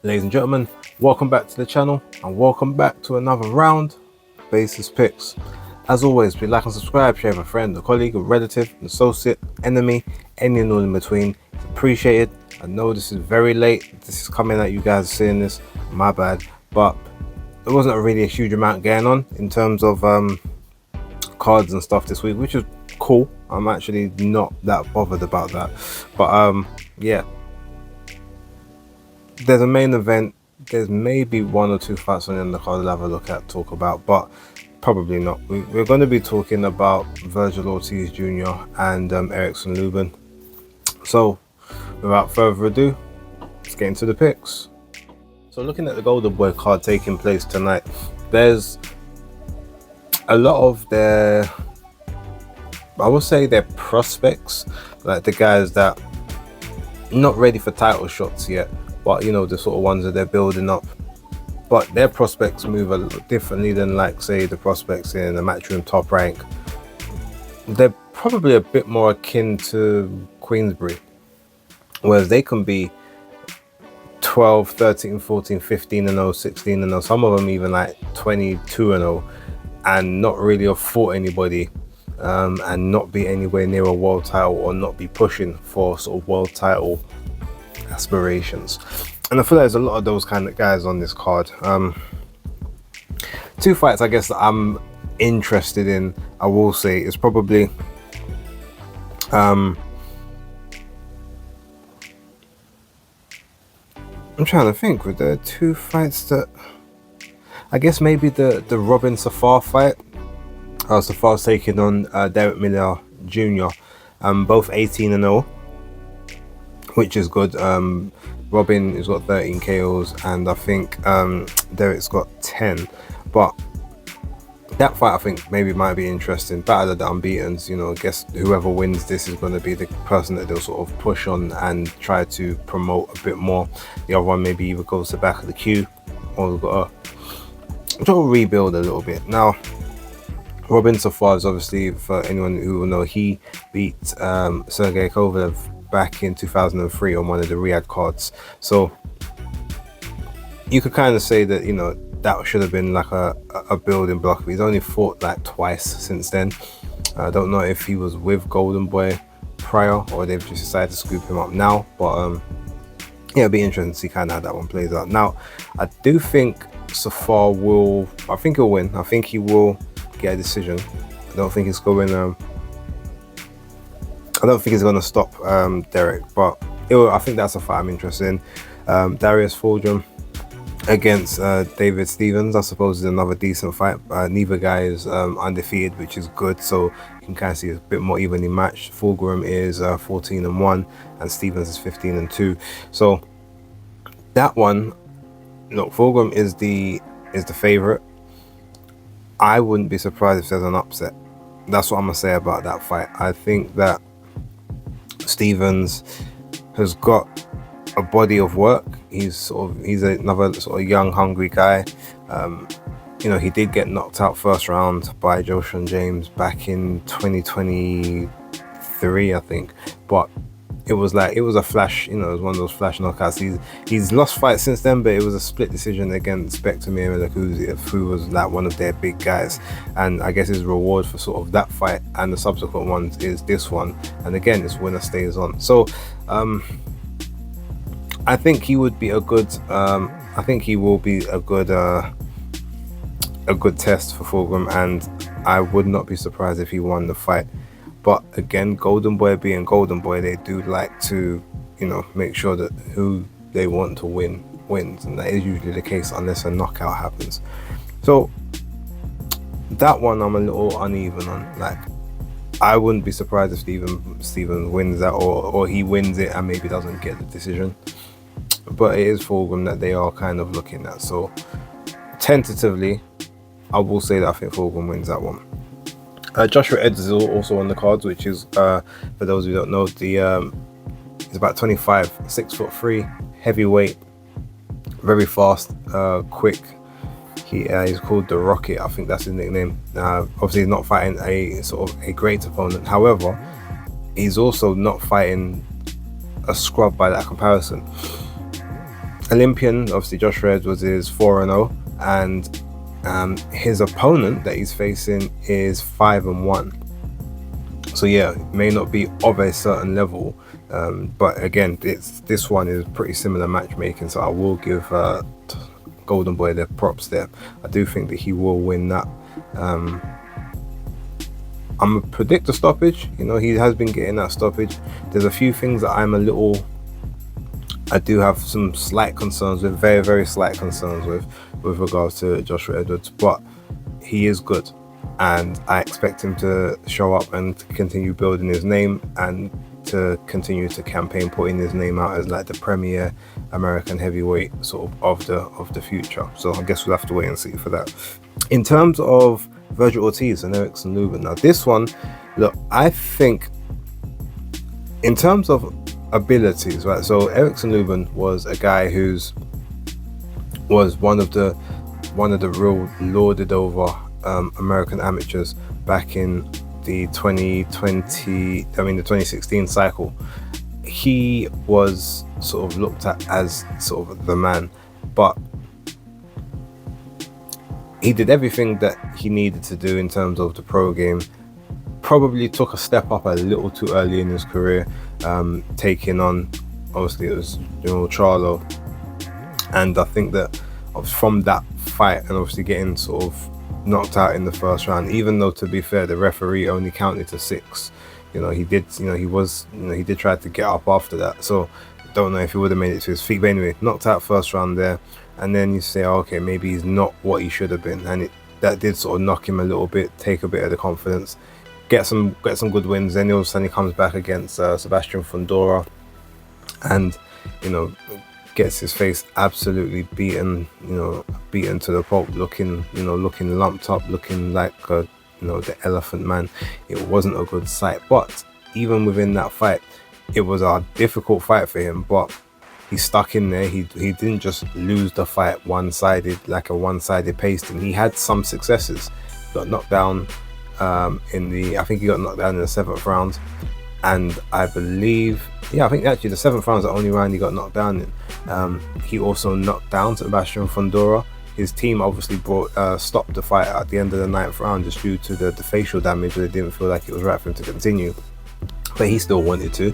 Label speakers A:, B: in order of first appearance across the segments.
A: Ladies and gentlemen, welcome back to the channel and welcome back to another round of Basis Picks. As always, please like and subscribe, share with a friend, a colleague, a relative, an associate, enemy, any and all in between. It's appreciated. I know this is very late. This is coming out, you guys are seeing this, my bad. But there wasn't really a huge amount going on in terms of cards and stuff this week, which is cool. I'm actually not that bothered about that. But yeah. There's a main event. There's maybe one or two fights on the card I'll have a look at, talk about, but probably not. We're going to be talking about Vergil Ortiz Jr. and Erickson Lubin. So, without further ado, let's get into the picks. So, looking at the Golden Boy card taking place tonight, there's a lot of their, I would say, their prospects, like the guys that not ready for title shots yet. But you know, the sort of ones that they're building up, but their prospects move a little differently than, like, say, the prospects in the Matchroom top rank. They're probably a bit more akin to Queensbury, whereas they can be 12, 13, 14, 15 and 0, 16 and 0, some of them even like 22 and 0, and not really have fought anybody, and not be anywhere near a world title, or not be pushing for sort of world title aspirations. And I feel like there's a lot of those kind of guys on this card. Two fights I guess that I'm interested in, I will say, is probably I'm trying to think, with the two fights that I guess maybe the Robin Safar fight. Safar's taking on Derek Miller Jr. Both 18 and 0, which is good. Robin has got 13 KOs and I think Derek's got 10. But that fight I think maybe might be interesting. Battle of the Unbeatens, you know, I guess whoever wins this is going to be the person that they'll sort of push on and try to promote a bit more. The other one maybe either goes to the back of the queue, or we've got to rebuild a little bit. Now, Robin Safar is obviously, for anyone who will know, he beat Sergey Kovalev back in 2003 on one of the Riyadh cards. So you could kind of say that, you know, that should have been like a building block, but he's only fought like twice since then. I don't know if he was with Golden Boy prior or they've just decided to scoop him up now, but yeah, it'll be interesting to see kind of how that one plays out. Now, I do think Safar will, I think he'll win. I think he will get a decision. I don't think it's going I don't think he's going to stop Derek, but I think that's a fight I'm interested in. Darius Fordham against David Stevens, I suppose, is another decent fight. Neither guy is undefeated, which is good, so you can kind of see it's a bit more evenly matched. Fulgrim is 14 and 1 and Stevens is 15 and 2. So that one, look, Fulgrim is the favorite. I wouldn't be surprised if there's an upset. That's what I'm gonna say about that fight. I think that Stevens has got a body of work. He's another sort of young, hungry guy. You know, he did get knocked out first round by Joshua James back in 2023, I think. But it was a flash, you know, it was one of those flash knockouts. He's lost fights since then, but it was a split decision against Bektemir Melekuziev, who was like one of their big guys. And I guess his reward for sort of that fight and the subsequent ones is this one. And again, this winner stays on. So I think he would be a good I think he will be a good test for Fulgrim, and I would not be surprised if he won the fight. But again, Golden Boy being Golden Boy, they do like to, you know, make sure that who they want to win wins, and that is usually the case unless a knockout happens. So that one I'm a little uneven on. Like, I wouldn't be surprised if Steven wins that, or he wins it and maybe doesn't get the decision. But it is Fulgrim that they are kind of looking at. So tentatively, I will say that I think Fulgrim wins that one. Joshua Edwards is also on the cards, which is, for those who don't know, he's about 25, 6'3", heavyweight, very fast, quick. He's called the Rocket, I think that's his nickname. Obviously, he's not fighting a sort of a great opponent. However, he's also not fighting a scrub by that comparison. Olympian, obviously Joshua Edwards is 4-0, and his opponent that he's facing is 5-1. So yeah, it may not be of a certain level, but again, this one is pretty similar matchmaking, so I will give Golden Boy their props there. I do think that he will win that. I'm gonna predict a stoppage. You know, he has been getting that stoppage. There's a few things that I do have some slight concerns with, very, very slight concerns with regards to Joshua Edwards, but he is good, and I expect him to show up and to continue building his name and to continue to campaign putting his name out as like the premier American heavyweight sort of the future. So I guess we'll have to wait and see for that. In terms of Vergil Ortiz and Erickson Lubin, now this one, look, I think in terms of abilities, right? So Erickson Lubin was a guy who's was one of the real lauded over American amateurs back in the 2016 cycle. He was sort of looked at as sort of the man, but he did everything that he needed to do in terms of the pro game. Probably took a step up a little too early in his career, taking on, obviously it was General Charlo, and I think that from that fight and obviously getting sort of knocked out in the first round, even though to be fair the referee only counted to 6, he did try to get up after that, so don't know if he would have made it to his feet, but anyway, knocked out first round there, and then you say, oh, okay, maybe he's not what he should have been, and that did sort of knock him a little bit, take a bit of the confidence, get some good wins. Then all of a sudden he comes back against Sebastian Fundora, and gets his face absolutely beaten to the pulp, looking lumped up, looking like the elephant man. It wasn't a good sight, but even within that fight, it was a difficult fight for him, but he stuck in there. He didn't just lose the fight one-sided, like a one-sided pasting. He had some successes. Got knocked down I think he got knocked down in the 7th round, and I believe, I think actually the 7th round is the only round he got knocked down in. He also knocked down Sebastian Fundora. His team obviously stopped the fight at the end of the 9th round just due to the facial damage. They didn't feel like it was right for him to continue, but he still wanted to,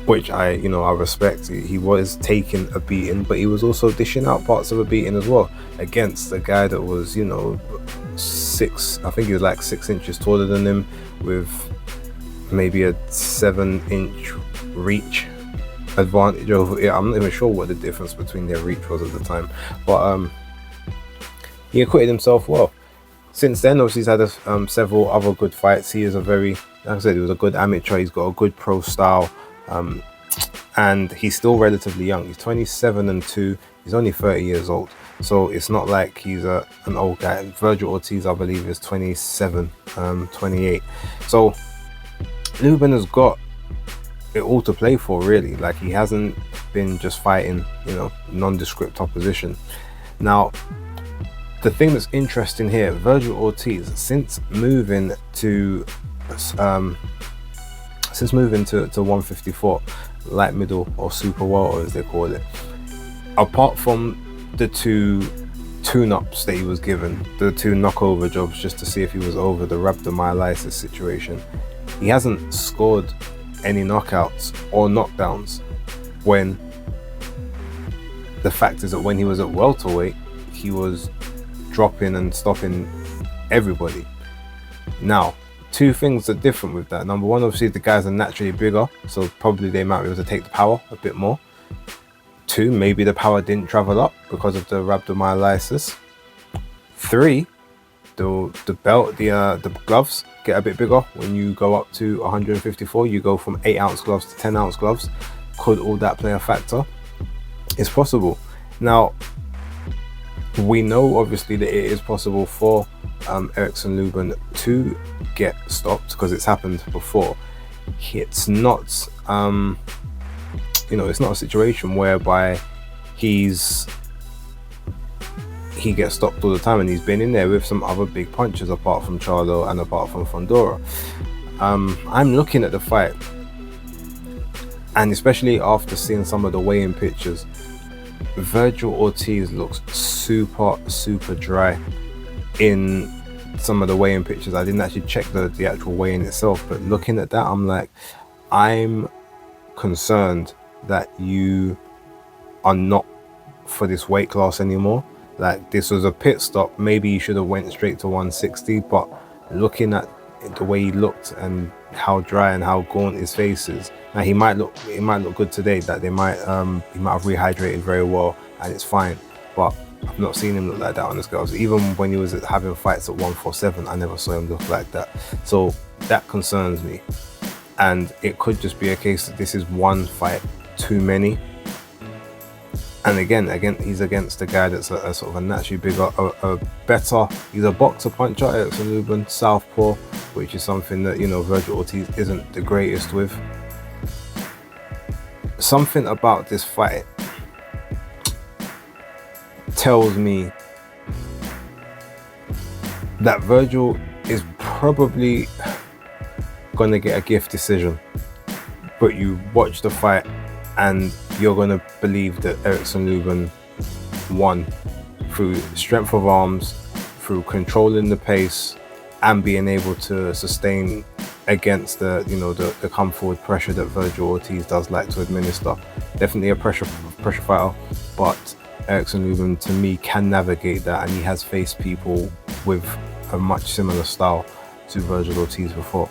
A: which I respect. He was taking a beating, but he was also dishing out parts of a beating as well against a guy that was 6, I think he was like 6 inches taller than him, with maybe a 7-inch reach advantage over it. I'm not even sure what the difference between their reach was at the time, but he acquitted himself well. Since then, obviously, he's had several other good fights. He is a very, like I said, he was a good amateur. He's got a good pro style, and he's still relatively young. He's 27 and 2. He's only 30 years old, so it's not like he's an old guy. Vergil Ortiz, I believe, is 27, 28. So Lubin has got it all to play for, really. Like, he hasn't been just fighting nondescript opposition. Now, the thing that's interesting here, Vergil Ortiz, since moving to 154, light middle or super welter as they call it, apart from the 2 tune-ups that he was given, the 2 knockover jobs just to see if he was over the rhabdomyolysis situation, he hasn't scored any knockouts or knockdowns, when the fact is that when he was at welterweight, he was dropping and stopping everybody. Now, 2 things are different with that. Number one, obviously the guys are naturally bigger, so probably they might be able to take the power a bit more. 2, maybe the power didn't travel up because of the rhabdomyolysis. 3, the gloves get a bit bigger when you go up to 154. You go from 8-ounce gloves to 10-ounce gloves. Could all that play a factor? It's possible. Now, we know obviously that it is possible for Erickson Lubin to get stopped because it's happened before. It's not it's not a situation whereby he gets stopped all the time, and he's been in there with some other big punches apart from Charlo and apart from Fundora. I'm looking at the fight. And especially after seeing some of the weigh-in pictures, Vergil Ortiz looks super dry in some of the weigh-in pictures. I didn't actually check the actual weigh-in itself, but looking at that, I'm like, I'm concerned that you are not for this weight class anymore. Like, this was a pit stop, maybe you should have went straight to 160, but looking at the way he looked and how dry and how gaunt his face is, now it might look good today, that he might have rehydrated very well and it's fine, but I've not seen him look like that on the scales. Even when he was having fights at 147, I never saw him look like that. So that concerns me, and it could just be a case that this is one fight too many. And again, he's against a guy that's a sort of a naturally bigger, better. He's a boxer puncher, Erickson Lubin, southpaw, which is something that, you know, Vergil Ortiz isn't the greatest with. Something about this fight tells me that Vergil is probably gonna get a gift decision, but you watch the fight and you're gonna believe that Erickson Lubin won through strength of arms, through controlling the pace and being able to sustain against the, you know, the come forward pressure that Vergil Ortiz does like to administer. Definitely a pressure fighter, but Erickson Lubin, to me, can navigate that, and he has faced people with a much similar style to Vergil Ortiz before.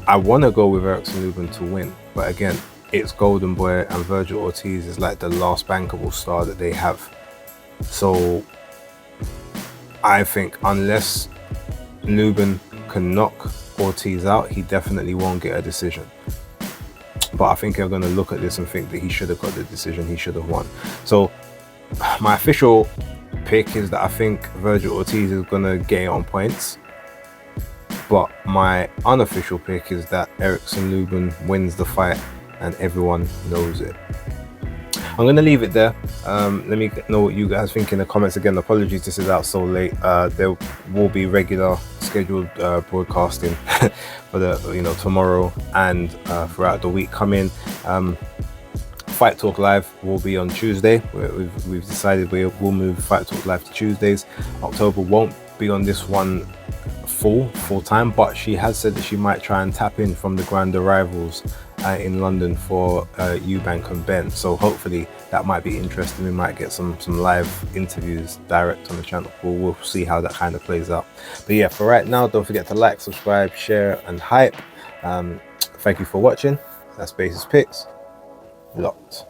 A: I want to go with Erickson Lubin to win, but again, it's Golden Boy and Vergil Ortiz is like the last bankable star that they have. So I think unless Lubin can knock Ortiz out, he definitely won't get a decision. But I think I'm going to look at this and think that he should have got the decision, he should have won. So my official pick is that I think Vergil Ortiz is going to get it on points. But my unofficial pick is that Erickson Lubin wins the fight, and everyone knows it. I'm going to leave it there. Let me know what you guys think in the comments. Again, apologies this is out so late. There will be regular scheduled broadcasting for the, you know, tomorrow and throughout the week coming. Fight Talk Live will be on Tuesday. We've decided we will move Fight Talk Live to Tuesdays. October won't be on this one full time, but she has said that she might try and tap in from the grand arrivals in London for Eubank and Ben. So hopefully that might be interesting. We might get some live interviews direct on the channel. We'll see how that kind of plays out. But yeah, for right now, don't forget to like, subscribe, share and hype. Thank you for watching. That's Basis Picks. Locked.